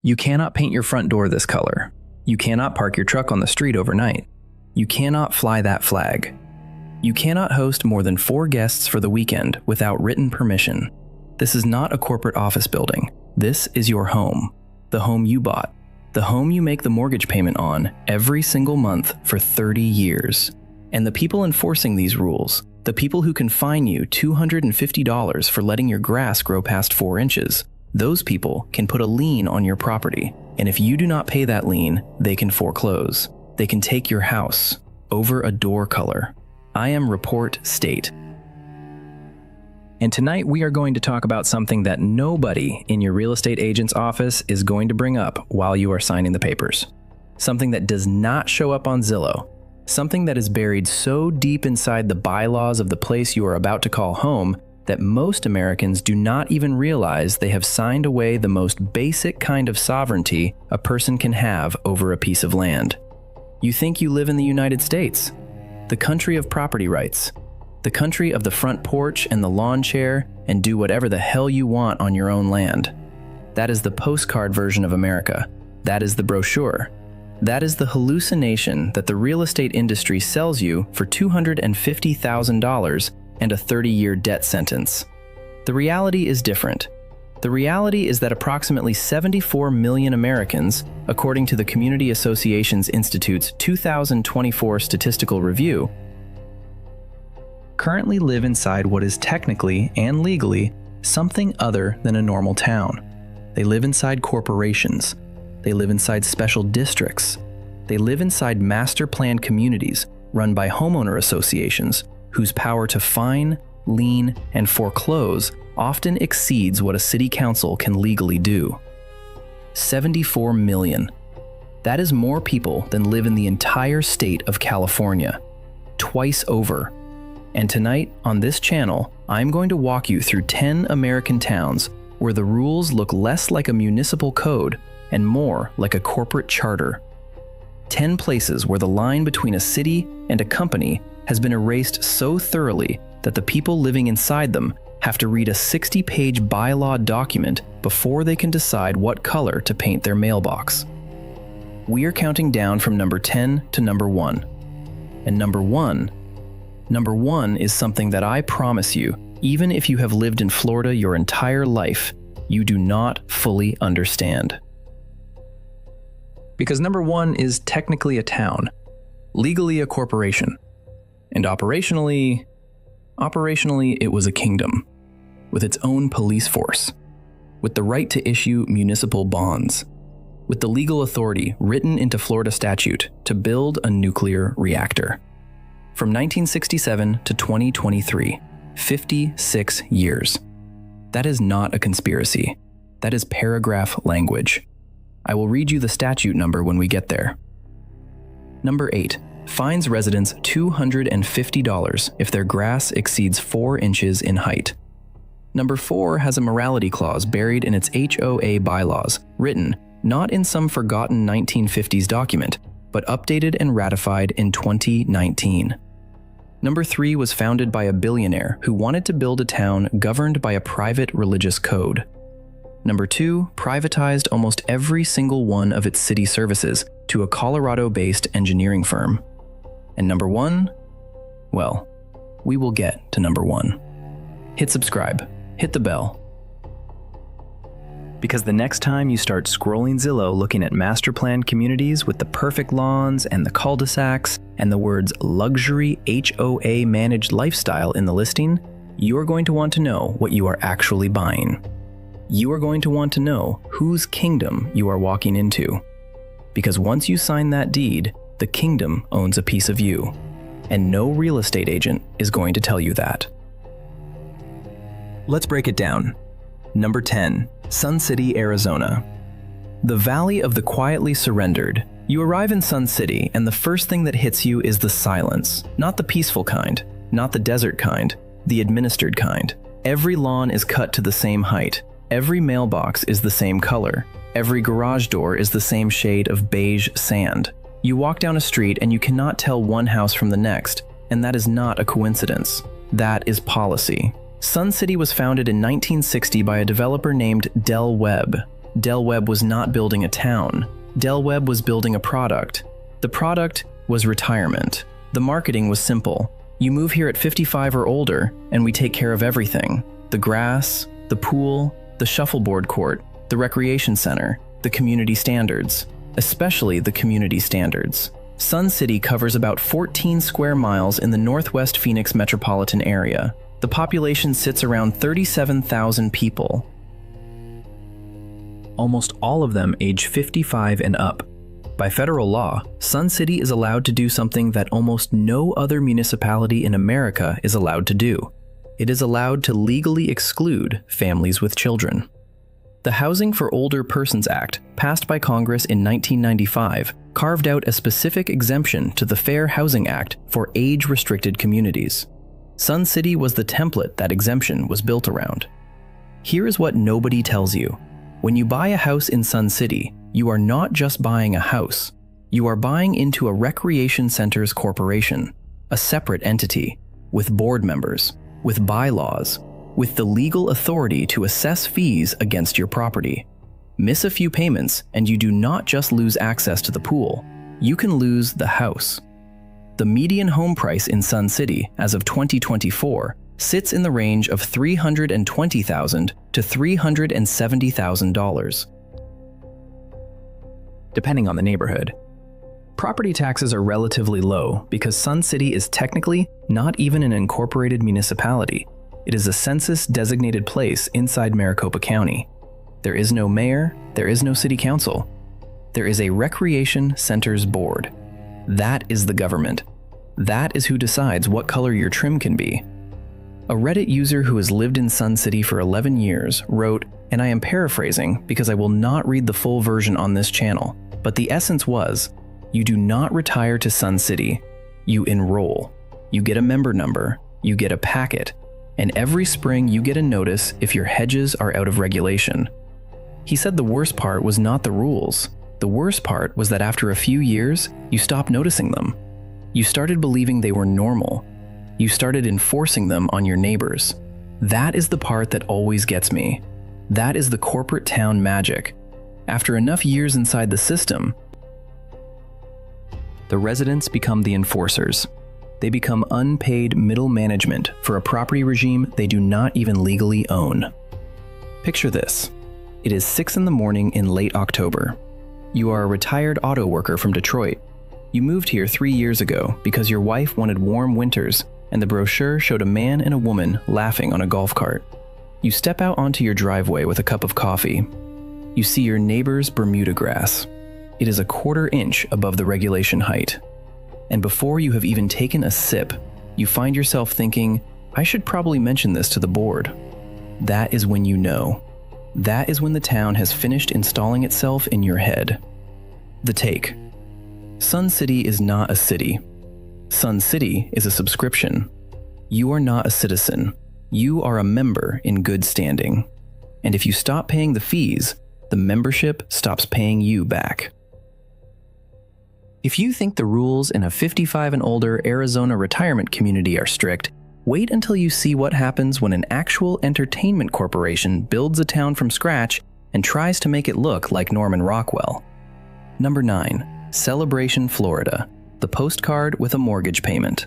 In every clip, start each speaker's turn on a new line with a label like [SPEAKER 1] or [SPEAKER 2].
[SPEAKER 1] You cannot paint your front door this color. You cannot park your truck on the street overnight. You cannot fly that flag. You cannot host more than 4 guests for the weekend without written permission. This is not a corporate office building. This is your home. The home you bought. The home you make the mortgage payment on every single month for 30 years. And the people enforcing these rules, the people who can fine you $250 for letting your grass grow past 4 inches, those people can put a lien on your property. And if you do not pay that lien, they can foreclose. They can take your house over a door color. I am Report State. And tonight we are going to talk about something that nobody in your real estate agent's office is going to bring up while you are signing the papers. Something that does not show up on Zillow. Something that is buried so deep inside the bylaws of the place you are about to call home that most Americans do not even realize they have signed away the most basic kind of sovereignty a person can have over a piece of land. You think you live in the United States, the country of property rights, the country of the front porch and the lawn chair, and do whatever the hell you want on your own land. That is the postcard version of America. That is the brochure. That is the hallucination that the real estate industry sells you for $250,000 and a 30-year debt sentence. The reality is different. The reality is that approximately 74 million Americans, according to the Community Associations Institute's 2024 Statistical Review, currently live inside what is technically and legally something other than a normal town. They live inside corporations. They live inside special districts. They live inside master planned communities run by homeowner associations whose power to fine, lien, and foreclose often exceeds what a city council can legally do. 74 million. That is more people than live in the entire state of California, twice over. And tonight, on this channel, I'm going to walk you through 10 American towns where the rules look less like a municipal code and more like a corporate charter. 10 places where the line between a city and a company has been erased so thoroughly that the people living inside them have to read a 60-page bylaw document before they can decide what color to paint their mailbox. We are counting down from number 10 to number 1. And number one is something that I promise you, even if you have lived in Florida your entire life, you do not fully understand. Because number 1 is technically a town, legally a corporation, and operationally it was a kingdom, with its own police force, with the right to issue municipal bonds, with the legal authority written into Florida statute to build a nuclear reactor. From 1967 to 2023, 56 years. That is not a conspiracy. That is paragraph language. I will read you the statute number when we get there. Number 8. Fines residents $250 if their grass exceeds 4 inches in height. Number 4 has a morality clause buried in its HOA bylaws, written not in some forgotten 1950s document, but updated and ratified in 2019. Number 3 was founded by a billionaire who wanted to build a town governed by a private religious code. Number 2 privatized almost every single one of its city services to a Colorado-based engineering firm. And number 1? Well, we will get to number 1. Hit subscribe, hit the bell. Because the next time you start scrolling Zillow looking at master planned communities with the perfect lawns and the cul-de-sacs and the words luxury HOA managed lifestyle in the listing, you are going to want to know what you are actually buying. You are going to want to know whose kingdom you are walking into. Because once you sign that deed, the kingdom owns a piece of you, and no real estate agent is going to tell you that. Let's break it down. Number 10, Sun City, Arizona. The Valley of the Quietly Surrendered. You arrive in Sun City, and the first thing that hits you is the silence. Not the peaceful kind, not the desert kind, the administered kind. Every lawn is cut to the same height. Every mailbox is the same color. Every garage door is the same shade of beige sand. You walk down a street and you cannot tell one house from the next, and that is not a coincidence. That is policy. Sun City was founded in 1960 by a developer named Del Webb. Del Webb was not building a town. Del Webb was building a product. The product was retirement. The marketing was simple. You move here at 55 or older, and we take care of everything. The grass, the pool, the shuffleboard court, the recreation center, the community standards, especially the community standards. Sun City covers about 14 square miles in the Northwest Phoenix metropolitan area. The population sits around 37,000 people. Almost all of them age 55 and up. By federal law, Sun City is allowed to do something that almost no other municipality in America is allowed to do. It is allowed to legally exclude families with children. The Housing for Older Persons Act, passed by Congress in 1995, carved out a specific exemption to the Fair Housing Act for age-restricted communities. Sun City was the template that exemption was built around. Here is what nobody tells you. When you buy a house in Sun City, you are not just buying a house. You are buying into a recreation centers corporation, a separate entity, with board members, with bylaws, with the legal authority to assess fees against your property. Miss a few payments and you do not just lose access to the pool, you can lose the house. The median home price in Sun City as of 2024 sits in the range of $320,000 to $370,000. Depending on the neighborhood. Property taxes are relatively low because Sun City is technically not even an incorporated municipality. It is a census-designated place inside Maricopa County. There is no mayor, there is no city council. There is a recreation centers board. That is the government. That is who decides what color your trim can be. A Reddit user who has lived in Sun City for 11 years wrote, and I am paraphrasing because I will not read the full version on this channel, but the essence was, you do not retire to Sun City, you enroll. You get a member number, you get a packet, and every spring you get a notice if your hedges are out of regulation. He said the worst part was not the rules. The worst part was that after a few years, you stopped noticing them. You started believing they were normal. You started enforcing them on your neighbors. That is the part that always gets me. That is the corporate town magic. After enough years inside the system, the residents become the enforcers. They become unpaid middle management for a property regime they do not even legally own. Picture this. It is 6 in the morning in late October. You are a retired auto worker from Detroit. You moved here 3 years ago because your wife wanted warm winters and the brochure showed a man and a woman laughing on a golf cart. You step out onto your driveway with a cup of coffee. You see your neighbor's Bermuda grass. It is a 1/4 inch above the regulation height. And before you have even taken a sip, you find yourself thinking, I should probably mention this to the board. That is when you know. That is when the town has finished installing itself in your head. The take. Sun City is not a city. Sun City is a subscription. You are not a citizen. You are a member in good standing. And if you stop paying the fees, the membership stops paying you back. If you think the rules in a 55 and older Arizona retirement community are strict, wait until you see what happens when an actual entertainment corporation builds a town from scratch and tries to make it look like Norman Rockwell. Number 9. Celebration, Florida. The postcard with a mortgage payment.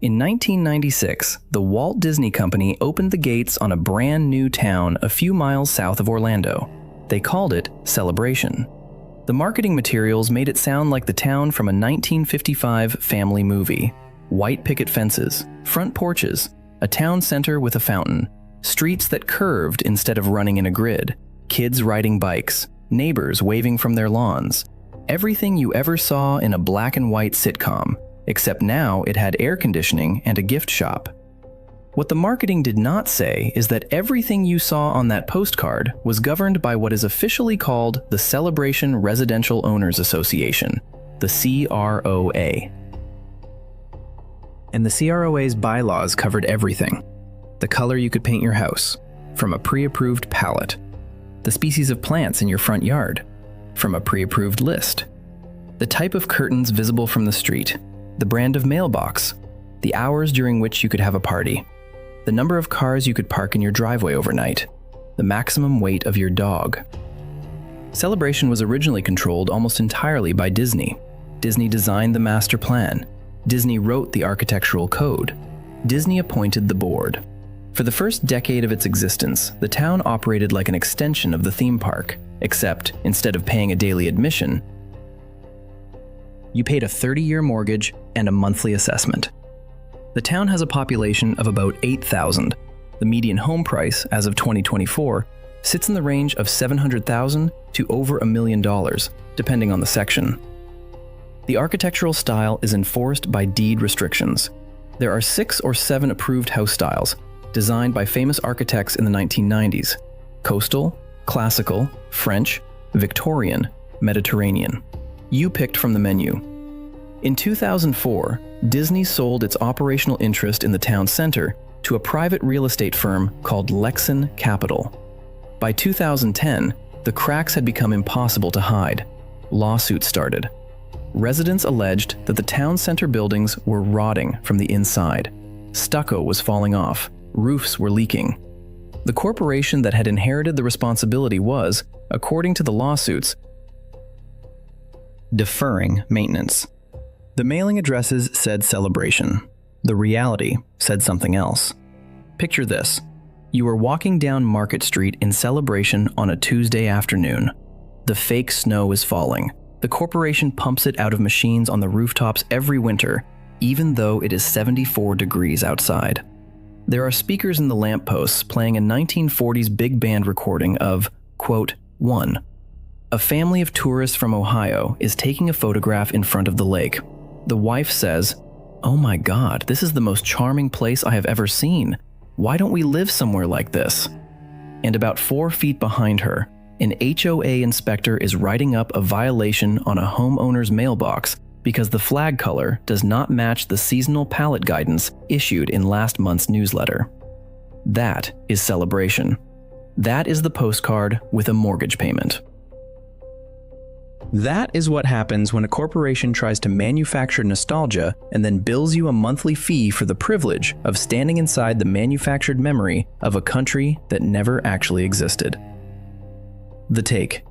[SPEAKER 1] In 1996, the Walt Disney Company opened the gates on a brand new town a few miles south of Orlando. They called it Celebration. The marketing materials made it sound like the town from a 1955 family movie. White picket fences, front porches, a town center with a fountain, streets that curved instead of running in a grid, kids riding bikes, neighbors waving from their lawns. Everything you ever saw in a black and white sitcom, except now it had air conditioning and a gift shop. What the marketing did not say is that everything you saw on that postcard was governed by what is officially called the Celebration Residential Owners Association, the CROA. And the CROA's bylaws covered everything. The color you could paint your house, from a pre-approved palette. The species of plants in your front yard, from a pre-approved list. The type of curtains visible from the street, the brand of mailbox, the hours during which you could have a party, the number of cars you could park in your driveway overnight, the maximum weight of your dog. Celebration was originally controlled almost entirely by Disney. Disney designed the master plan. Disney wrote the architectural code. Disney appointed the board. For the first decade of its existence, the town operated like an extension of the theme park, except instead of paying a daily admission, you paid a 30-year mortgage and a monthly assessment. The town has a population of about 8,000. The median home price, as of 2024, sits in the range of $700,000 to over $1 million, depending on the section. The architectural style is enforced by deed restrictions. There are 6 or 7 approved house styles, designed by famous architects in the 1990s: coastal, classical, French, Victorian, Mediterranean. You picked from the menu. In 2004, Disney sold its operational interest in the town center to a private real estate firm called Reston Capital. By 2010, the cracks had become impossible to hide. Lawsuits started. Residents alleged that the town center buildings were rotting from the inside. Stucco was falling off. Roofs were leaking. The corporation that had inherited the responsibility was, according to the lawsuits, deferring maintenance. The mailing addresses said Celebration. The reality said something else. Picture this. You are walking down Market Street in Celebration on a Tuesday afternoon. The fake snow is falling. The corporation pumps it out of machines on the rooftops every winter, even though it is 74 degrees outside. There are speakers in the lampposts playing a 1940s big band recording of, quote, 1. A family of tourists from Ohio is taking a photograph in front of the lake. The wife says, "Oh my God, this is the most charming place I have ever seen. Why don't we live somewhere like this?" And about 4 feet behind her, an HOA inspector is writing up a violation on a homeowner's mailbox because the flag color does not match the seasonal palette guidance issued in last month's newsletter. That is Celebration. That is the postcard with a mortgage payment. That is what happens when a corporation tries to manufacture nostalgia and then bills you a monthly fee for the privilege of standing inside the manufactured memory of a country that never actually existed. The take.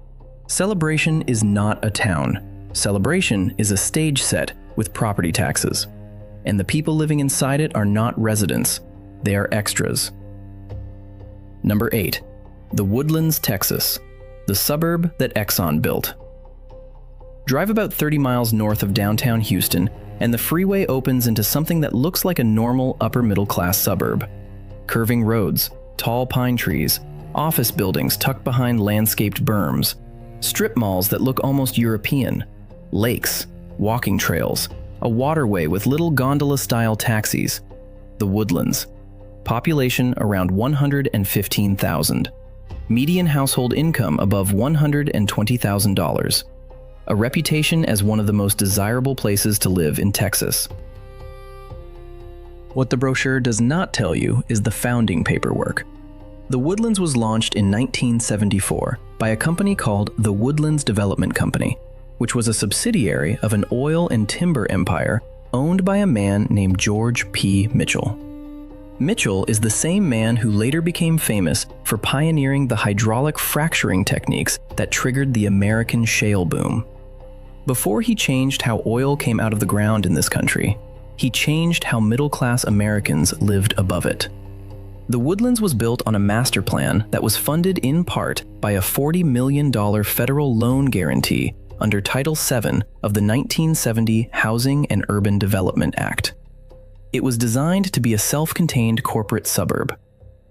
[SPEAKER 1] Celebration is not a town. Celebration is a stage set with property taxes. And the people living inside it are not residents. They are extras. Number 8. The Woodlands, Texas. The suburb that Exxon built. Drive about 30 miles north of downtown Houston, and the freeway opens into something that looks like a normal upper-middle-class suburb. Curving roads, tall pine trees, office buildings tucked behind landscaped berms, strip malls that look almost European, lakes, walking trails, a waterway with little gondola-style taxis. The Woodlands. Population around 115,000. Median household income above $120,000. A reputation as one of the most desirable places to live in Texas. What the brochure does not tell you is the founding paperwork. The Woodlands was launched in 1974 by a company called the Woodlands Development Company, which was a subsidiary of an oil and timber empire owned by a man named George P. Mitchell. Mitchell is the same man who later became famous for pioneering the hydraulic fracturing techniques that triggered the American shale boom. Before he changed how oil came out of the ground in this country, he changed how middle-class Americans lived above it. The Woodlands was built on a master plan that was funded in part by a $40 million federal loan guarantee under Title VII of the 1970 Housing and Urban Development Act. It was designed to be a self-contained corporate suburb.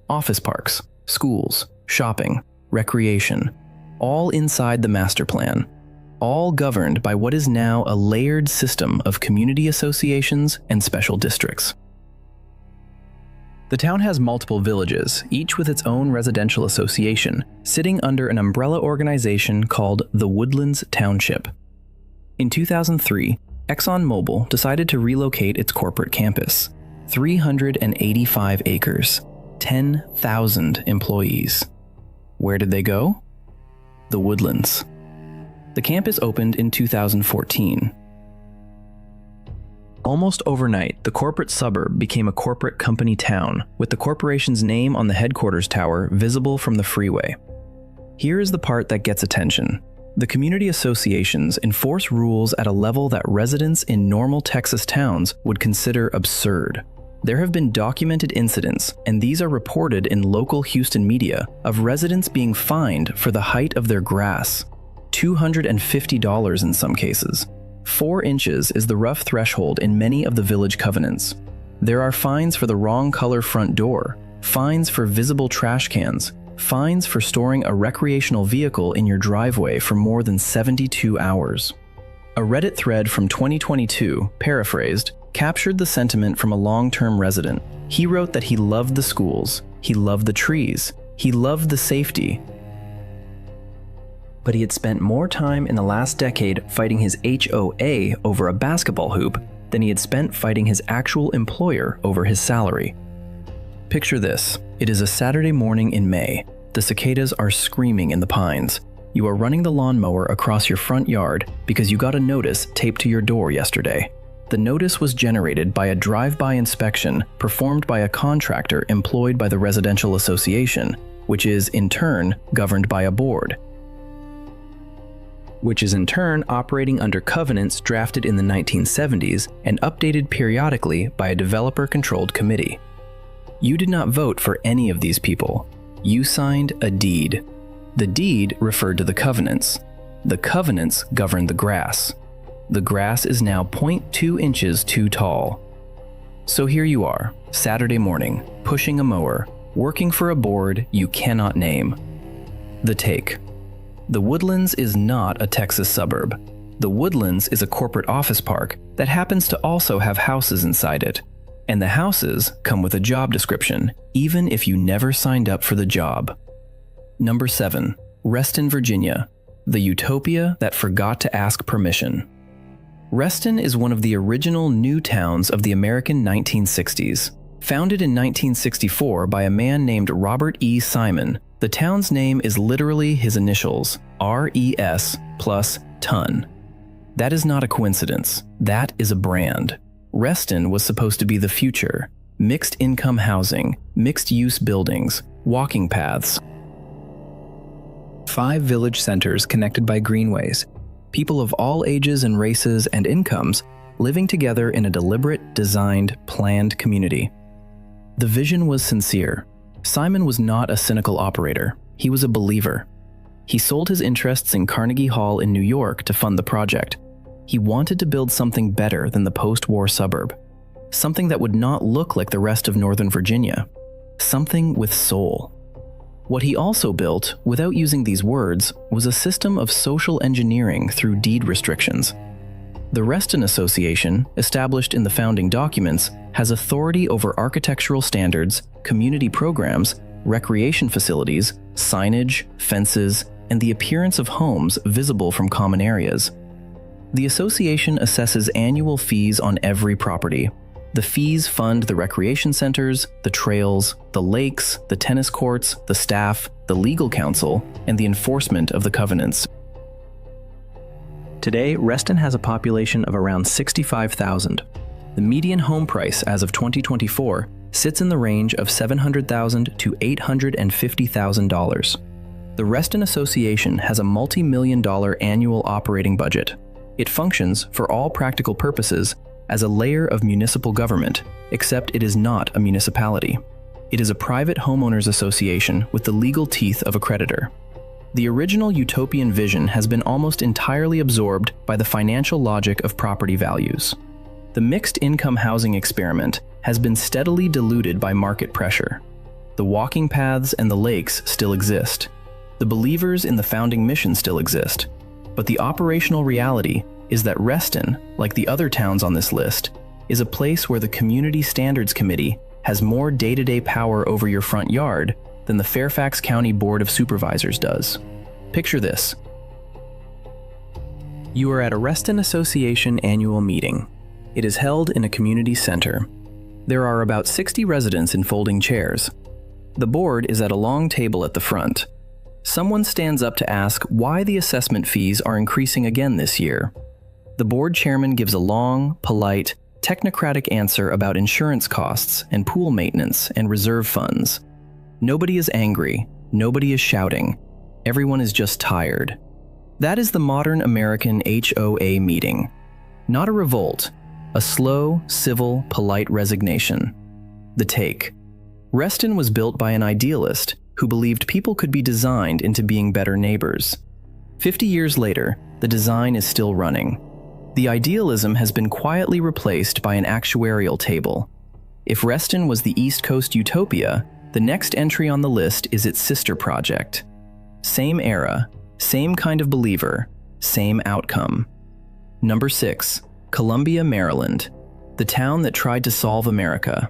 [SPEAKER 1] Office parks, schools, shopping, recreation, all inside the master plan, all governed by what is now a layered system of community associations and special districts. The town has multiple villages, each with its own residential association, sitting under an umbrella organization called the Woodlands Township. In 2003, ExxonMobil decided to relocate its corporate campus. 385 acres, 10,000 employees. Where did they go? The Woodlands. The campus opened in 2014. Almost overnight, the corporate suburb became a corporate company town, with the corporation's name on the headquarters tower visible from the freeway. Here is the part that gets attention. The community associations enforce rules at a level that residents in normal Texas towns would consider absurd. There have been documented incidents, and these are reported in local Houston media, of residents being fined for the height of their grass. $250 in some cases. 4 inches is the rough threshold in many of the village covenants. There are fines for the wrong color front door, fines for visible trash cans, fines for storing a recreational vehicle in your driveway for more than 72 hours. A Reddit thread from 2022, paraphrased, captured the sentiment from a long-term resident. He wrote that he loved the schools, he loved the trees, he loved the safety, but he had spent more time in the last decade fighting his HOA over a basketball hoop than he had spent fighting his actual employer over his salary. Picture this. It is a Saturday morning in May. The cicadas are screaming in the pines. You are running the lawnmower across your front yard because you got a notice taped to your door yesterday. The notice was generated by a drive-by inspection performed by a contractor employed by the residential association, which is in turn governed by a board, which is in turn operating under covenants drafted in the 1970s and updated periodically by a developer-controlled committee. You did not vote for any of these people. You signed a deed. The deed referred to the covenants. The covenants governed the grass. The grass is now 0.2 inches too tall. So here you are, Saturday morning, pushing a mower, working for a board you cannot name. The take. The Woodlands is not a Texas suburb. The Woodlands is a corporate office park that happens to also have houses inside it. And the houses come with a job description, even if you never signed up for the job. Number 7. Reston, Virginia. The utopia that forgot to ask permission. Reston is one of the original new towns of the American 1960s. Founded in 1964 by a man named Robert E. Simon, the town's name is literally his initials, RES plus ton. That is not a coincidence. That is a brand. Reston was supposed to be the future. Mixed income housing, mixed use buildings, walking paths. 5 village centers connected by greenways. People of all ages and races and incomes living together in a deliberate, designed, planned community. The vision was sincere. Simon was not a cynical operator. He was a believer. He sold his interests in Carnegie Hall in New York to fund the project. He wanted to build something better than the post-war suburb. Something that would not look like the rest of Northern Virginia. Something with soul. What he also built, without using these words, was a system of social engineering through deed restrictions. The Reston Association, established in the founding documents, has authority over architectural standards, community programs, recreation facilities, signage, fences, and the appearance of homes visible from common areas. The association assesses annual fees on every property. The fees fund the recreation centers, the trails, the lakes, the tennis courts, the staff, the legal counsel, and the enforcement of the covenants. Today, Reston has a population of around 65,000. The median home price as of 2024 sits in the range of $700,000 to $850,000. The Reston Association has a multi-million-dollar annual operating budget. It functions, for all practical purposes, as a layer of municipal government, except it is not a municipality. It is a private homeowners association with the legal teeth of a creditor. The original utopian vision has been almost entirely absorbed by the financial logic of property values. The mixed income housing experiment has been steadily diluted by market pressure. The walking paths and the lakes still exist. The believers in the founding mission still exist. But the operational reality is that Reston, like the other towns on this list, is a place where the Community Standards Committee has more day-to-day power over your front yard than the Fairfax County Board of Supervisors does. Picture this. You are at a Reston Association annual meeting. It is held in a community center. There are about 60 residents in folding chairs. The board is at a long table at the front. Someone stands up to ask why the assessment fees are increasing again this year. The board chairman gives a long, polite, technocratic answer about insurance costs and pool maintenance and reserve funds. Nobody is angry. Nobody is shouting. Everyone is just tired. That is the modern American HOA meeting. Not a revolt, a slow, civil, polite resignation. The take. Reston was built by an idealist who believed people could be designed into being better neighbors. 50 years later, the design is still running. The idealism has been quietly replaced by an actuarial table. If Reston was the East Coast utopia, the next entry on the list is its sister project. Same era, same kind of believer, same outcome. Number 6, Columbia, Maryland, the town that tried to solve America.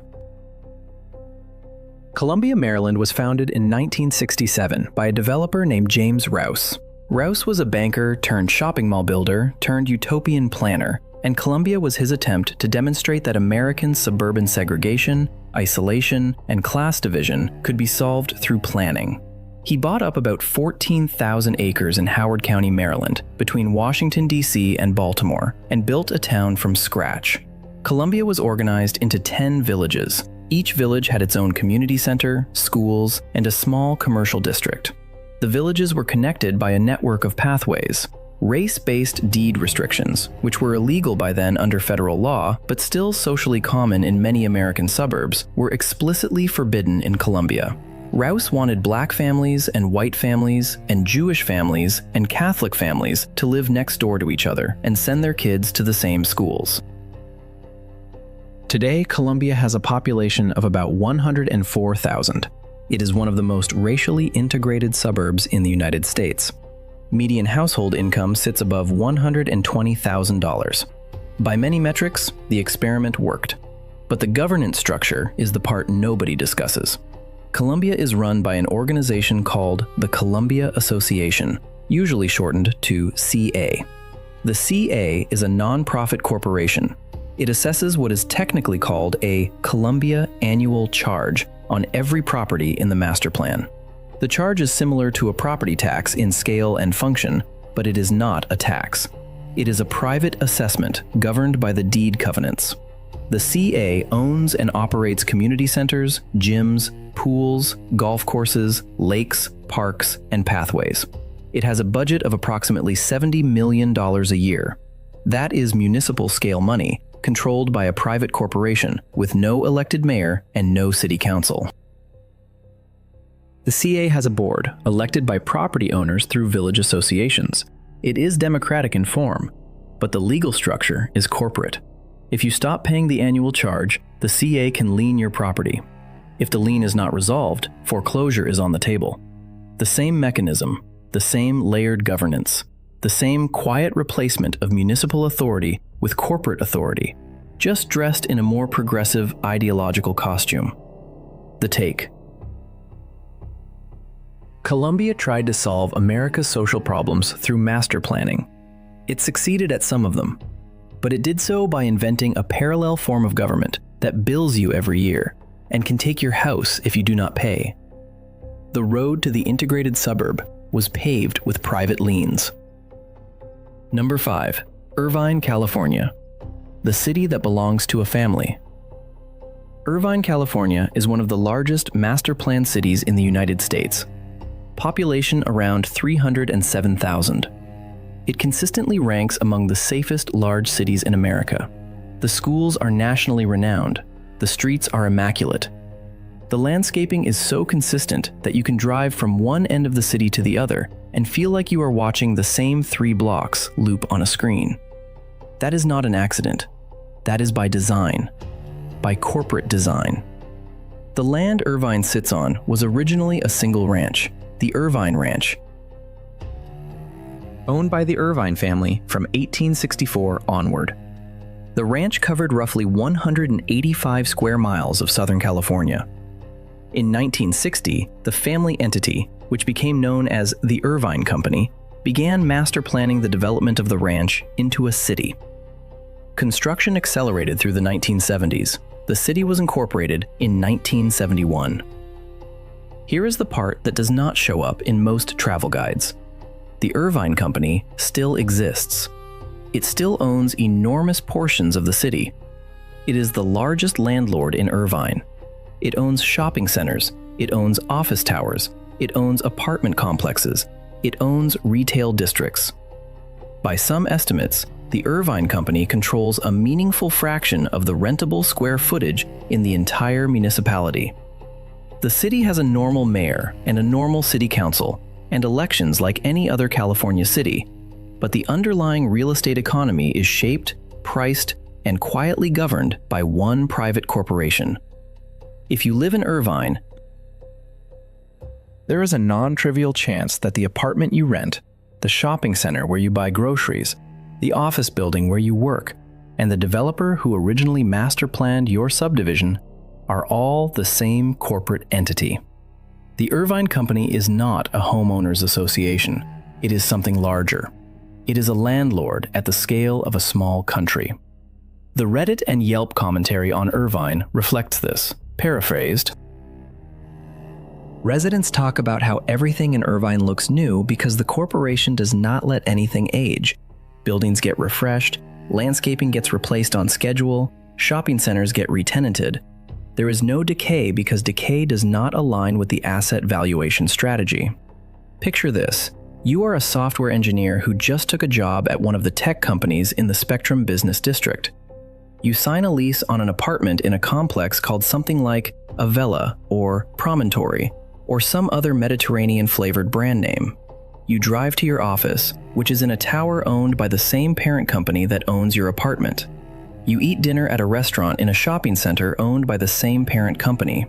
[SPEAKER 1] Columbia, Maryland was founded in 1967 by a developer named James Rouse. Rouse was a banker turned shopping mall builder turned utopian planner, and Columbia was his attempt to demonstrate that American suburban segregation, isolation, and class division could be solved through planning. He bought up about 14,000 acres in Howard County, Maryland, between Washington, D.C. and Baltimore, and built a town from scratch. Columbia was organized into 10 villages. Each village had its own community center, schools, and a small commercial district. The villages were connected by a network of pathways. Race-based deed restrictions, which were illegal by then under federal law, but still socially common in many American suburbs, were explicitly forbidden in Columbia. Rouse wanted black families and white families and Jewish families and Catholic families to live next door to each other and send their kids to the same schools. Today, Columbia has a population of about 104,000. It is one of the most racially integrated suburbs in the United States. Median household income sits above $120,000. By many metrics, the experiment worked. But the governance structure is the part nobody discusses. Columbia is run by an organization called the Columbia Association, usually shortened to CA. The CA is a nonprofit corporation. It assesses what is technically called a Columbia annual charge on every property in the master plan. The charge is similar to a property tax in scale and function, but it is not a tax. It is a private assessment governed by the deed covenants. The CA owns and operates community centers, gyms, pools, golf courses, lakes, parks, and pathways. It has a budget of approximately $70 million a year. That is municipal scale money, controlled by a private corporation with no elected mayor and no city council. The CA has a board, elected by property owners through village associations. It is democratic in form, but the legal structure is corporate. If you stop paying the annual charge, the CA can lien your property. If the lien is not resolved, foreclosure is on the table. The same mechanism, the same layered governance, the same quiet replacement of municipal authority with corporate authority, just dressed in a more progressive ideological costume. The take. Columbia tried to solve America's social problems through master planning. It succeeded at some of them, but it did so by inventing a parallel form of government that bills you every year and can take your house if you do not pay. The road to the integrated suburb was paved with private liens. Number 5, Irvine, California, the city that belongs to a family. Irvine, California is one of the largest master plan cities in the United States. Population around 307,000. It consistently ranks among the safest large cities in America. The schools are nationally renowned. The streets are immaculate. The landscaping is so consistent that you can drive from one end of the city to the other and feel like you are watching the same 3 blocks loop on a screen. That is not an accident. That is by design, by corporate design. The land Irvine sits on was originally a single ranch, the Irvine Ranch, owned by the Irvine family from 1864 onward. The ranch covered roughly 185 square miles of Southern California. In 1960, the family entity, which became known as the Irvine Company, began master planning the development of the ranch into a city. Construction accelerated through the 1970s. The city was incorporated in 1971. Here is the part that does not show up in most travel guides. The Irvine Company still exists. It still owns enormous portions of the city. It is the largest landlord in Irvine. It owns shopping centers. It owns office towers. It owns apartment complexes. it owns retail districts. By some estimates, the Irvine company controls a meaningful fraction of the rentable square footage in the entire municipality. The city has a normal mayor and a normal city council, and elections like any other California city, but the underlying real estate economy is shaped, priced, and quietly governed by one private corporation. If you live in Irvine, there is a non-trivial chance that the apartment you rent, the shopping center where you buy groceries, the office building where you work, and the developer who originally master planned your subdivision are all the same corporate entity. The Irvine Company is not a homeowners association. It is something larger. It is a landlord at the scale of a small country. The Reddit and Yelp commentary on Irvine reflects this. Paraphrased, residents talk about how everything in Irvine looks new because the corporation does not let anything age. Buildings get refreshed, landscaping gets replaced on schedule, shopping centers get re-tenanted. There is no decay because decay does not align with the asset valuation strategy. Picture this. You are a software engineer who just took a job at one of the tech companies in the Spectrum Business District. You sign a lease on an apartment in a complex called something like a Villa or Promontory, or some other Mediterranean-flavored brand name. You drive to your office, which is in a tower owned by the same parent company that owns your apartment. You eat dinner at a restaurant in a shopping center owned by the same parent company.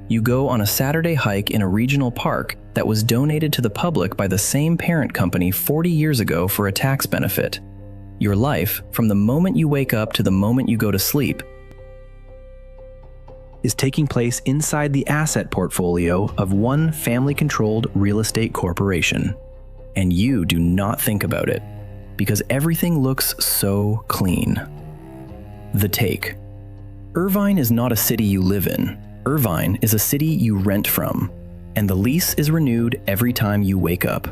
[SPEAKER 1] You go on a Saturday hike in a regional park that was donated to the public by the same parent company 40 years ago for a tax benefit. Your life, from the moment you wake up to the moment you go to sleep, is taking place inside the asset portfolio of one family-controlled real estate corporation. And you do not think about it, because everything looks so clean. The take. Irvine is not a city you live in. Irvine is a city you rent from, and the lease is renewed every time you wake up.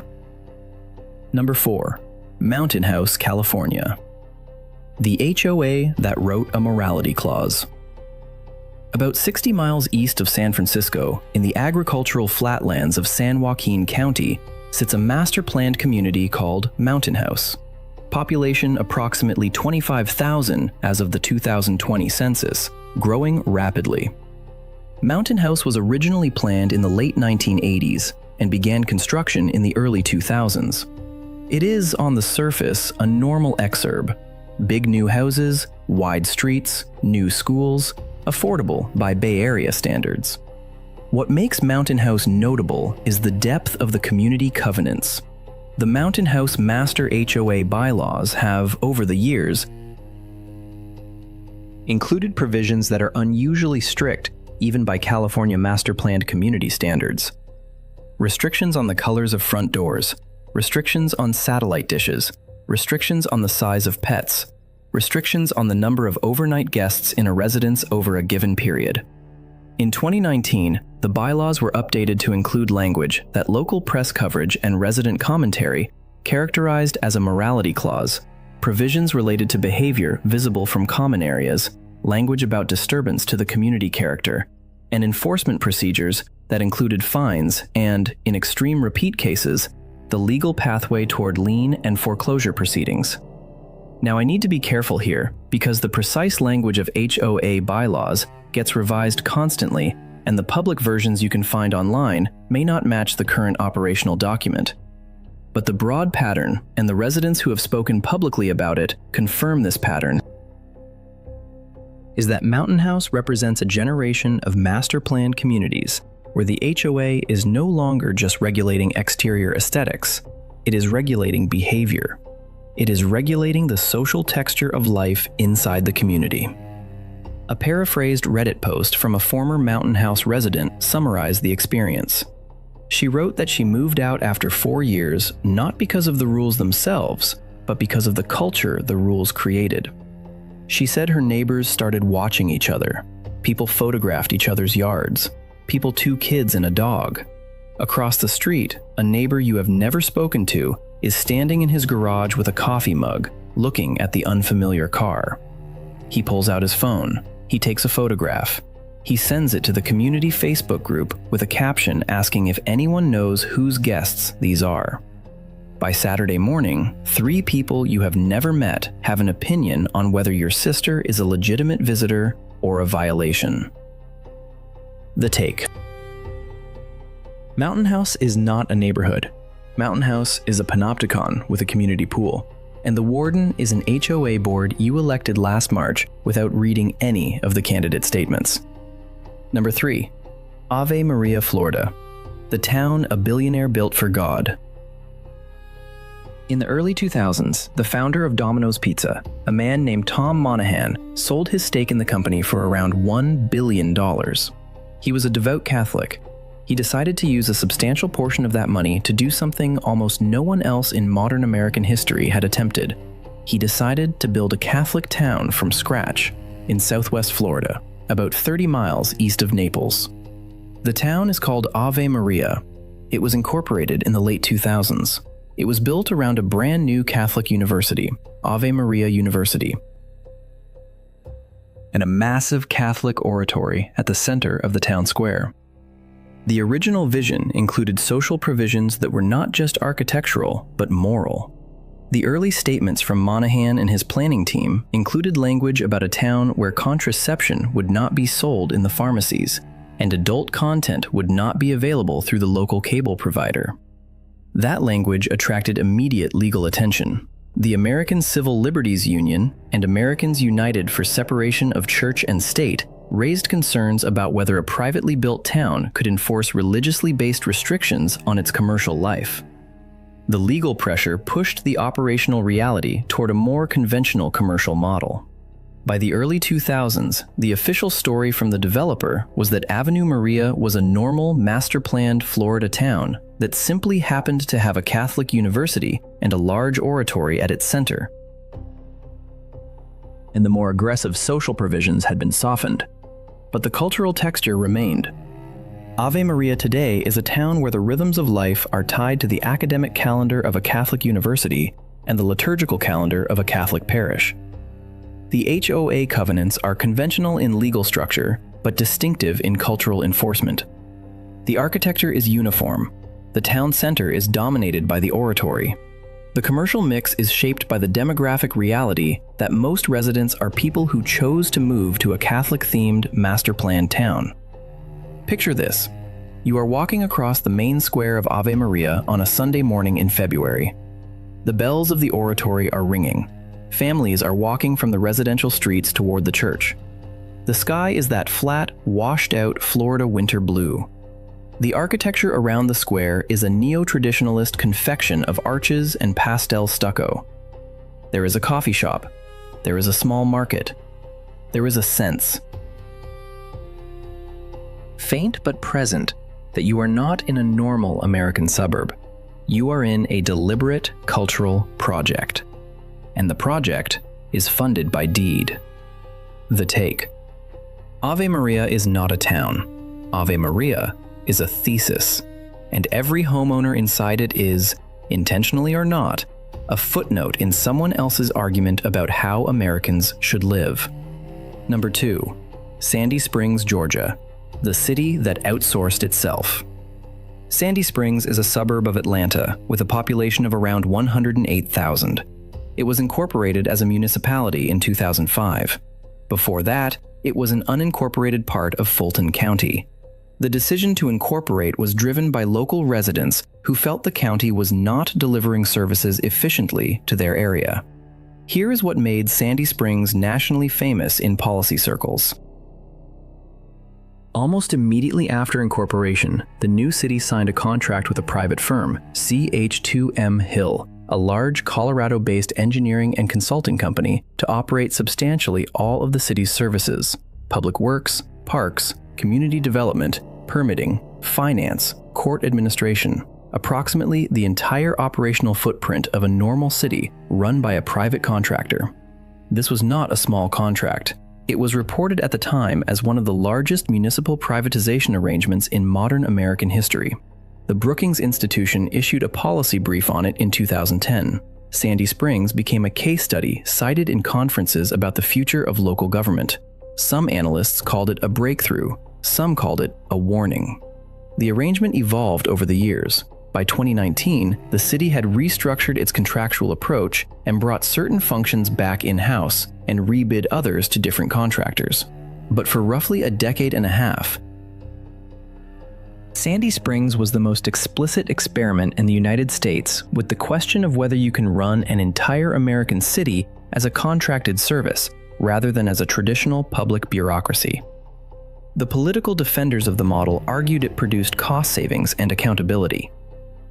[SPEAKER 1] Number 4. Mountain House, California. The HOA that wrote a morality clause. About 60 miles east of San Francisco, in the agricultural flatlands of San Joaquin County, sits a master-planned community called Mountain House. Population approximately 25,000 as of the 2020 census, growing rapidly. Mountain House was originally planned in the late 1980s and began construction in the early 2000s. It is, on the surface, a normal exurb. Big new houses, wide streets, new schools, affordable by Bay Area standards. What makes Mountain House notable is the depth of the community covenants. The Mountain House Master HOA bylaws have, over the years, included provisions that are unusually strict even by California master-planned community standards. Restrictions on the colors of front doors, restrictions on satellite dishes, restrictions on the size of pets, restrictions on the number of overnight guests in a residence over a given period. In 2019, the bylaws were updated to include language that local press coverage and resident commentary characterized as a morality clause, provisions related to behavior visible from common areas, language about disturbance to the community character, and enforcement procedures that included fines and, in extreme repeat cases, the legal pathway toward lien and foreclosure proceedings. Now, I need to be careful here because the precise language of HOA bylaws gets revised constantly, and the public versions you can find online may not match the current operational document. But the broad pattern, and the residents who have spoken publicly about it confirm this pattern, is that Mountain House represents a generation of master-planned communities where the HOA is no longer just regulating exterior aesthetics, it is regulating behavior. It is regulating the social texture of life inside the community. A paraphrased Reddit post from a former Mountain House resident summarized the experience. She wrote that she moved out after 4 years not because of the rules themselves, but because of the culture the rules created. She said her neighbors started watching each other. People photographed each other's yards. People 2 kids and a dog. Across the street, a neighbor you have never spoken to is standing in his garage with a coffee mug, looking at the unfamiliar car. He pulls out his phone. He takes a photograph. He sends it to the community Facebook group with a caption asking if anyone knows whose guests these are. By Saturday morning, 3 people you have never met have an opinion on whether your sister is a legitimate visitor or a violation. The Take. Mountain House is not a neighborhood. Mountain House is a panopticon with a community pool, and the warden is an HOA board you elected last March without reading any of the candidate statements. Number 3. Ave Maria, Florida. The town a billionaire built for God. In the early 2000s, the founder of Domino's Pizza, a man named Tom Monahan, sold his stake in the company for around $1 billion. He was a devout Catholic. He decided to use a substantial portion of that money to do something almost no one else in modern American history had attempted. He decided to build a Catholic town from scratch in southwest Florida, about 30 miles east of Naples. The town is called Ave Maria. It was incorporated in the late 2000s. It was built around a brand new Catholic university, Ave Maria University, and a massive Catholic oratory at the center of the town square. The original vision included social provisions that were not just architectural, but moral. The early statements from Monahan and his planning team included language about a town where contraception would not be sold in the pharmacies, and adult content would not be available through the local cable provider. That language attracted immediate legal attention. The American Civil Liberties Union and Americans United for Separation of Church and State raised concerns about whether a privately built town could enforce religiously based restrictions on its commercial life. The legal pressure pushed the operational reality toward a more conventional commercial model. By the early 2000s, the official story from the developer was that Avenue Maria was a normal, master-planned Florida town that simply happened to have a Catholic university and a large oratory at its center. And the more aggressive social provisions had been softened, but the cultural texture remained. Ave Maria today is a town where the rhythms of life are tied to the academic calendar of a Catholic university and the liturgical calendar of a Catholic parish. The HOA covenants are conventional in legal structure, but distinctive in cultural enforcement. The architecture is uniform. The town center is dominated by the oratory. The commercial mix is shaped by the demographic reality that most residents are people who chose to move to a Catholic-themed master-planned town. Picture this. You are walking across the main square of Ave Maria on a Sunday morning in February. The bells of the oratory are ringing. Families are walking from the residential streets toward the church. The sky is that flat, washed-out Florida winter blue. The architecture around the square is a neo-traditionalist confection of arches and pastel stucco. There is a coffee shop. There is a small market. There is a sense, faint but present, that you are not in a normal American suburb. You are in a deliberate cultural project. And the project is funded by deed. The Take. Ave Maria is not a town. Ave Maria is a thesis, and every homeowner inside it is, intentionally or not, a footnote in someone else's argument about how Americans should live. Number 2. Sandy Springs, Georgia, the city that outsourced itself. Sandy Springs is a suburb of Atlanta with a population of around 108,000. It was incorporated as a municipality in 2005. Before that, it was an unincorporated part of Fulton County. The decision to incorporate was driven by local residents who felt the county was not delivering services efficiently to their area. Here is what made Sandy Springs nationally famous in policy circles. Almost immediately after incorporation, the new city signed a contract with a private firm, CH2M Hill, a large Colorado-based engineering and consulting company, to operate substantially all of the city's services: public works, parks, community development, permitting, finance, court administration, approximately the entire operational footprint of a normal city run by a private contractor. This was not a small contract. It was reported at the time as one of the largest municipal privatization arrangements in modern American history. The Brookings Institution issued a policy brief on it in 2010. Sandy Springs became a case study cited in conferences about the future of local government. Some analysts called it a breakthrough, some called it a warning. The arrangement evolved over the years. By 2019, the city had restructured its contractual approach and brought certain functions back in-house and rebid others to different contractors. But for roughly a decade and a half, Sandy Springs was the most explicit experiment in the United States with the question of whether you can run an entire American city as a contracted service rather than as a traditional public bureaucracy. The political defenders of the model argued it produced cost savings and accountability.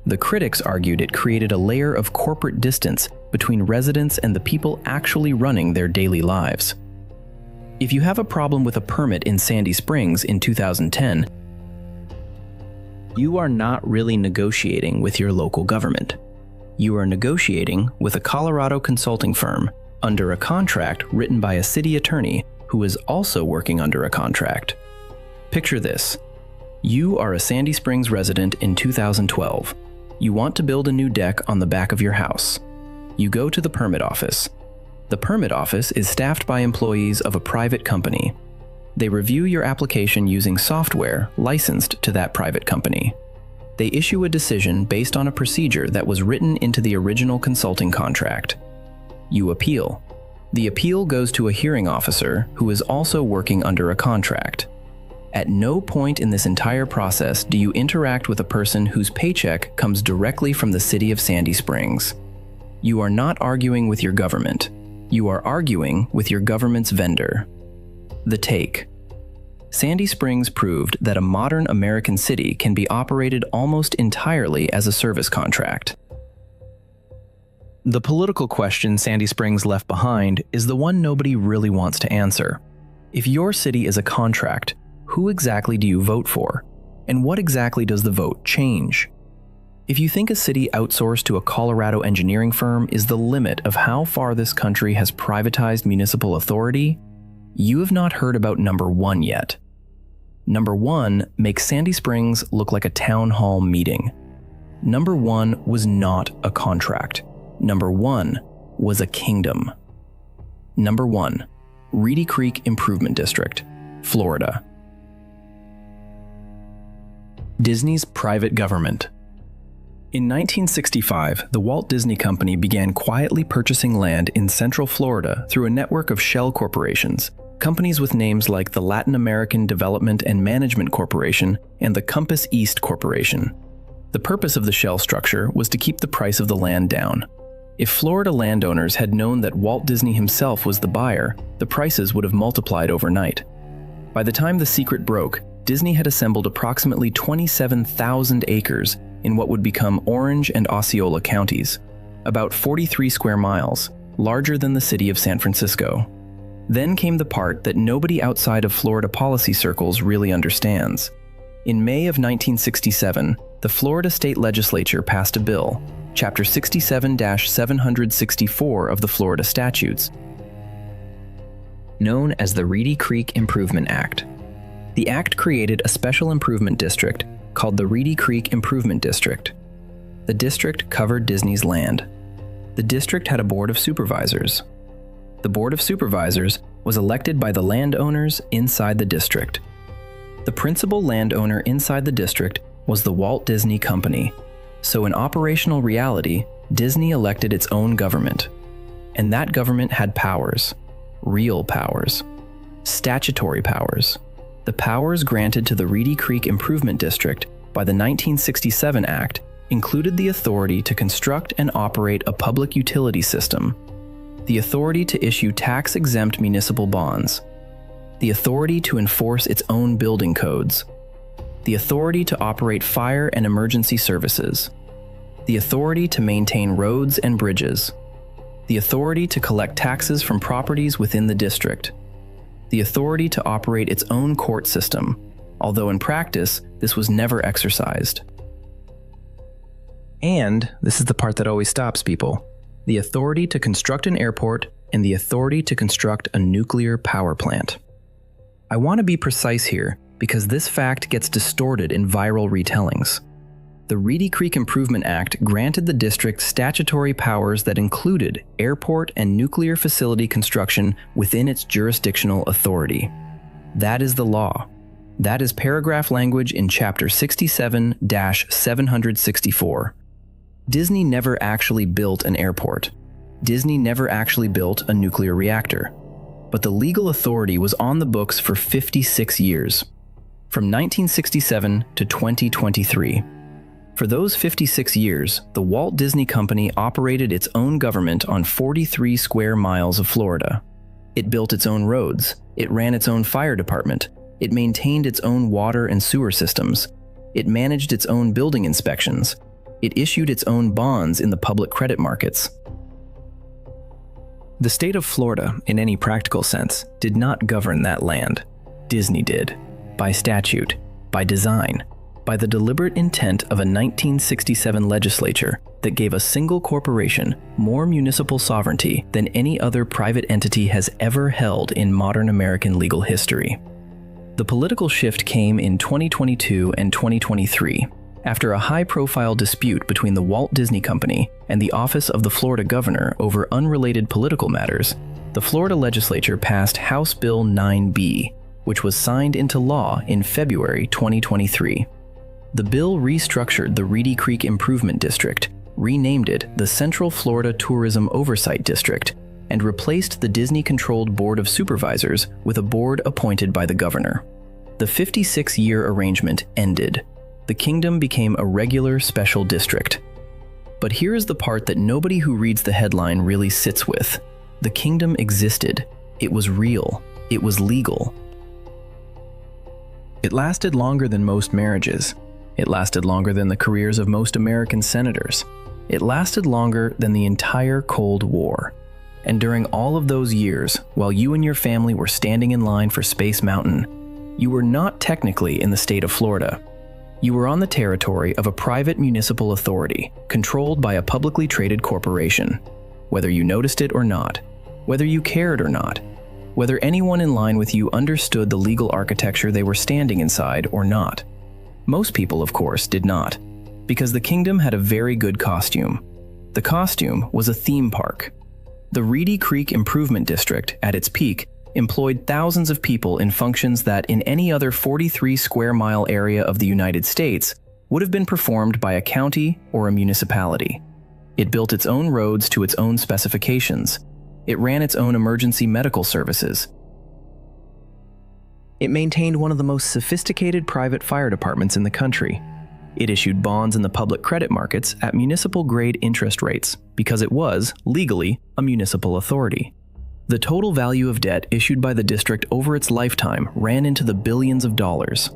[SPEAKER 1] The critics argued it created a layer of corporate distance between residents and the people actually running their daily lives. If you have a problem with a permit in Sandy Springs in 2010, you are not really negotiating with your local government. You are negotiating with a Colorado consulting firm under a contract written by a city attorney who is also working under a contract. Picture this. You are a Sandy Springs resident in 2012. You want to build a new deck on the back of your house. You go to the permit office. The permit office is staffed by employees of a private company. They review your application using software licensed to that private company. They issue a decision based on a procedure that was written into the original consulting contract. You appeal. The appeal goes to a hearing officer who is also working under a contract. At no point in this entire process do you interact with a person whose paycheck comes directly from the city of Sandy Springs. You are not arguing with your government. You are arguing with your government's vendor. The take. Sandy Springs proved that a modern American city can be operated almost entirely as a service contract. The political question Sandy Springs left behind is the one nobody really wants to answer. If your city is a contract, who exactly do you vote for? And what exactly does the vote change? If you think a city outsourced to a Colorado engineering firm is the limit of how far this country has privatized municipal authority, you have not heard about number one yet. Number one makes Sandy Springs look like a town hall meeting. Number one was not a contract. Number one was a kingdom. Number one, Reedy Creek Improvement District, Florida. Disney's private government. In 1965, the Walt Disney Company began quietly purchasing land in Central Florida through a network of shell corporations, companies with names like the Latin American Development and Management Corporation and the Compass East Corporation. The purpose of the shell structure was to keep the price of the land down. If Florida landowners had known that Walt Disney himself was the buyer, the prices would have multiplied overnight. By the time the secret broke, Disney had assembled approximately 27,000 acres in what would become Orange and Osceola counties, about 43 square miles, larger than the city of San Francisco. Then came the part that nobody outside of Florida policy circles really understands. In May of 1967, the Florida State Legislature passed a bill, Chapter 67-764 of the Florida Statutes, known as the Reedy Creek Improvement Act. The act created a special improvement district called the Reedy Creek Improvement District. The district covered Disney's land. The district had a board of supervisors. The board of supervisors was elected by the landowners inside the district. The principal landowner inside the district was the Walt Disney Company. So in operational reality, Disney elected its own government. And that government had powers, real powers, statutory powers. The powers granted to the Reedy Creek Improvement District by the 1967 Act included the authority to construct and operate a public utility system, the authority to issue tax-exempt municipal bonds, the authority to enforce its own building codes, the authority to operate fire and emergency services, the authority to maintain roads and bridges, the authority to collect taxes from properties within the district, the authority to operate its own court system, although in practice, this was never exercised. And, this is the part that always stops people, the authority to construct an airport and the authority to construct a nuclear power plant. I want to be precise here because this fact gets distorted in viral retellings. The Reedy Creek Improvement Act granted the district statutory powers that included airport and nuclear facility construction within its jurisdictional authority. That is the law. That is paragraph language in Chapter 67-764. Disney never actually built an airport. Disney never actually built a nuclear reactor. But the legal authority was on the books for 56 years, from 1967 to 2023. For those 56 years, the Walt Disney Company operated its own government on 43 square miles of Florida. It built its own roads, it ran its own fire department, it maintained its own water and sewer systems, it managed its own building inspections, it issued its own bonds in the public credit markets. The state of Florida, in any practical sense, did not govern that land. Disney did, by statute, by design, by the deliberate intent of a 1967 legislature that gave a single corporation more municipal sovereignty than any other private entity has ever held in modern American legal history. The political shift came in 2022 and 2023 after a high-profile dispute between the Walt Disney Company and the Office of the Florida Governor over unrelated political matters. The Florida legislature passed House Bill 9B, which was signed into law in February 2023. The bill restructured the Reedy Creek Improvement District, renamed it the Central Florida Tourism Oversight District, and replaced the Disney-controlled Board of Supervisors with a board appointed by the governor. The 56-year arrangement ended. The kingdom became a regular special district. But here is the part that nobody who reads the headline really sits with. The kingdom existed. It was real. It was legal. It lasted longer than most marriages. It lasted longer than the careers of most American senators. It lasted longer than the entire Cold War. And during all of those years, while you and your family were standing in line for Space Mountain, you were not technically in the state of Florida. You were on the territory of a private municipal authority, controlled by a publicly traded corporation. Whether you noticed it or not, whether you cared or not, whether anyone in line with you understood the legal architecture they were standing inside or not. Most people, of course, did not, because the kingdom had a very good costume. The costume was a theme park. The Reedy Creek Improvement District, at its peak, employed thousands of people in functions that in any other 43 square mile area of the United States would have been performed by a county or a municipality. It built its own roads to its own specifications. It ran its own emergency medical services. It maintained one of the most sophisticated private fire departments in the country. It issued bonds in the public credit markets at municipal-grade interest rates because it was, legally, a municipal authority. The total value of debt issued by the district over its lifetime ran into the billions of dollars.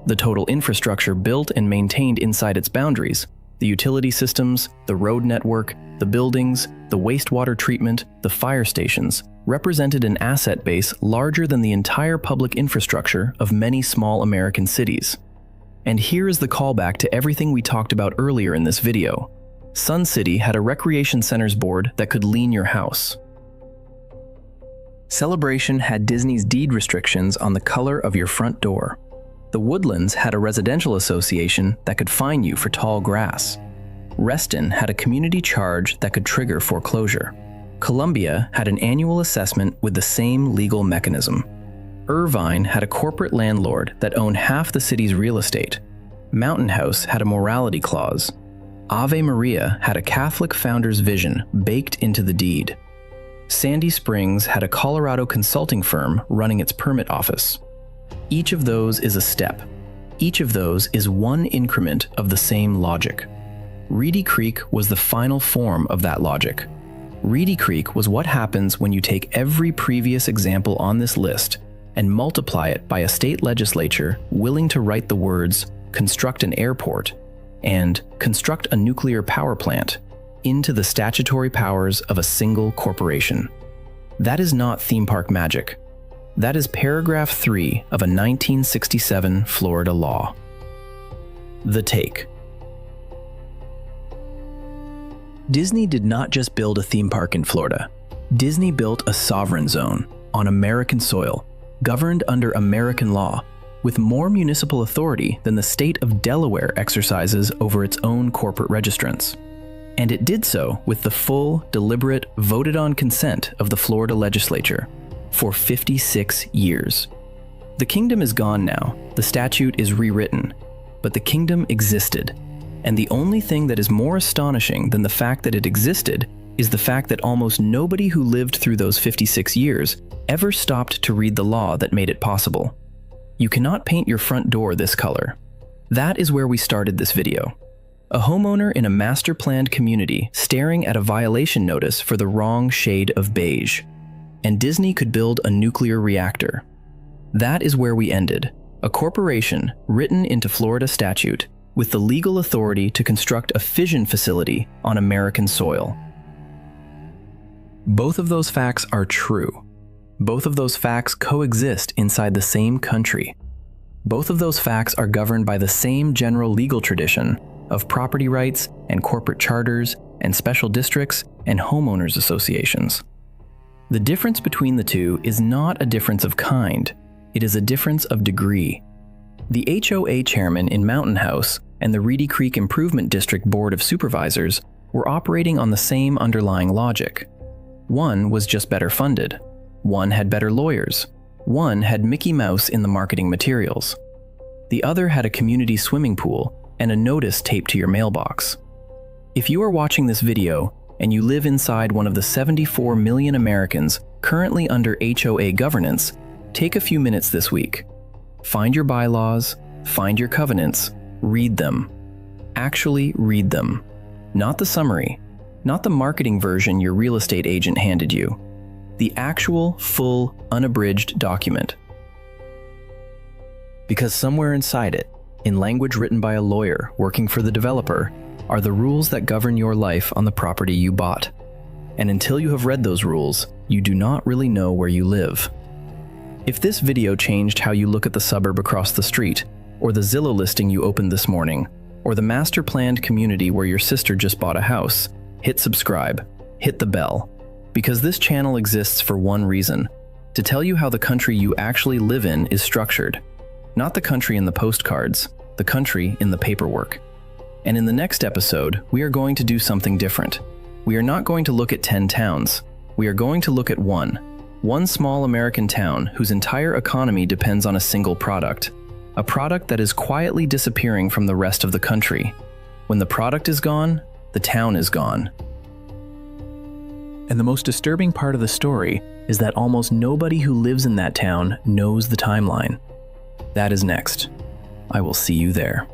[SPEAKER 1] The total infrastructure built and maintained inside its boundaries, the utility systems, the road network, the buildings, the wastewater treatment, the fire stations, represented an asset base larger than the entire public infrastructure of many small American cities. And here is the callback to everything we talked about earlier in this video. Sun City had a recreation centers board that could lien your house. Celebration had Disney's deed restrictions on the color of your front door. The Woodlands had a residential association that could fine you for tall grass. Reston had a community charge that could trigger foreclosure. Columbia had an annual assessment with the same legal mechanism. Irvine had a corporate landlord that owned half the city's real estate. Mountain House had a morality clause. Ave Maria had a Catholic founder's vision baked into the deed. Sandy Springs had a Colorado consulting firm running its permit office. Each of those is a step. Each of those is one increment of the same logic. Reedy Creek was the final form of that logic. Reedy Creek was what happens when you take every previous example on this list and multiply it by a state legislature willing to write the words, construct an airport, and construct a nuclear power plant into the statutory powers of a single corporation. That is not theme park magic. That is paragraph 3 of a 1967 Florida law. The take. Disney did not just build a theme park in Florida. Disney built a sovereign zone on American soil, governed under American law, with more municipal authority than the state of Delaware exercises over its own corporate registrants. And it did so with the full, deliberate, voted-on consent of the Florida legislature for 56 years. The kingdom is gone now, the statute is rewritten, but the kingdom existed. And the only thing that is more astonishing than the fact that it existed is the fact that almost nobody who lived through those 56 years ever stopped to read the law that made it possible. You cannot paint your front door this color. That is where we started this video. A homeowner in a master-planned community staring at a violation notice for the wrong shade of beige. And Disney could build a nuclear reactor. That is where we ended. A corporation written into Florida statute with the legal authority to construct a fission facility on American soil. Both of those facts are true. Both of those facts coexist inside the same country. Both of those facts are governed by the same general legal tradition of property rights and corporate charters and special districts and homeowners associations. The difference between the two is not a difference of kind, it is a difference of degree. The HOA chairman in Mountain House and the Reedy Creek Improvement District Board of Supervisors were operating on the same underlying logic. One was just better funded. One had better lawyers. One had Mickey Mouse in the marketing materials. The other had a community swimming pool and a notice taped to your mailbox. If you are watching this video and you live inside one of the 74 million Americans currently under HOA governance, take a few minutes this week. Find your bylaws, find your covenants, read them. Actually read them. Not the summary, not the marketing version your real estate agent handed you. The actual, full, unabridged document. Because somewhere inside it, in language written by a lawyer working for the developer, are the rules that govern your life on the property you bought. And until you have read those rules, you do not really know where you live. If this video changed how you look at the suburb across the street, or the Zillow listing you opened this morning, or the master-planned community where your sister just bought a house, hit subscribe, hit the bell, because this channel exists for one reason, to tell you how the country you actually live in is structured. Not the country in the postcards, the country in the paperwork. And in the next episode, we are going to do something different. We are not going to look at 10 towns. We are going to look at one small American town whose entire economy depends on a single product. A product that is quietly disappearing from the rest of the country. When the product is gone, the town is gone. And the most disturbing part of the story is that almost nobody who lives in that town knows the timeline. That is next. I will see you there.